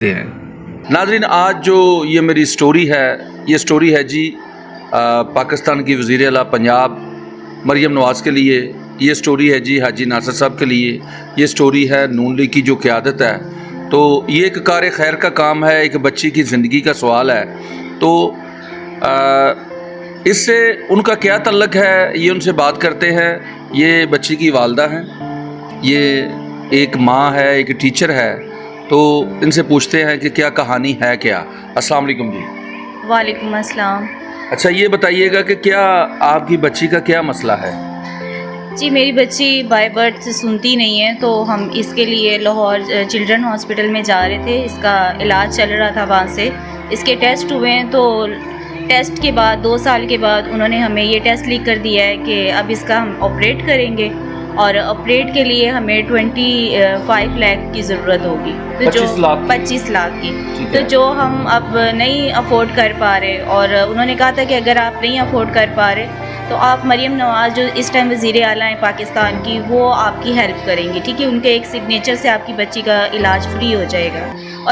हैं। नाज़रीन, आज जो ये मेरी स्टोरी है, ये स्टोरी है जी पाकिस्तान की वज़ीर आला पंजाब मरीम नवाज़ के लिए। ये स्टोरी है जी हाजी नासिर साहब के लिए। ये स्टोरी है नून लीग की जो क़यादत है। तो ये एक कार खैर का काम है, एक बच्ची की ज़िंदगी का सवाल है। तो इससे उनका क्या तल्लक है, ये उनसे बात करते हैं। ये बच्ची की वालदा हैं, ये एक माँ है, एक टीचर है। तो इनसे पूछते हैं कि क्या कहानी है क्या। अस्सलाम वालेकुम जी। वालेकुम अस्सलाम। अच्छा, ये बताइएगा कि क्या आपकी बच्ची का क्या मसला है? जी, मेरी बच्ची बाय बर्थ सुनती नहीं है, तो हम इसके लिए लाहौर चिल्ड्रन हॉस्पिटल में जा रहे थे। इसका इलाज चल रहा था वहाँ से। इसके टेस्ट हुए हैं, तो टेस्ट के बाद 2 साल के बाद उन्होंने हमें ये टेस्ट लिख कर दिया है कि अब इसका हम ऑपरेट करेंगे, और ऑपरेट के लिए हमें 25 लाख की ज़रूरत होगी। तो 25 लाख की, तो जो हम अब नहीं अफोर्ड कर पा रहे, और उन्होंने कहा था कि अगर आप नहीं अफोर्ड कर पा रहे तो आप मरीम नवाज़ जो इस टाइम वज़ीर आला हैं पाकिस्तान की, वो आपकी हेल्प करेंगी, ठीक है। उनके एक सिग्नेचर से आपकी बच्ची का इलाज फ्री हो जाएगा। और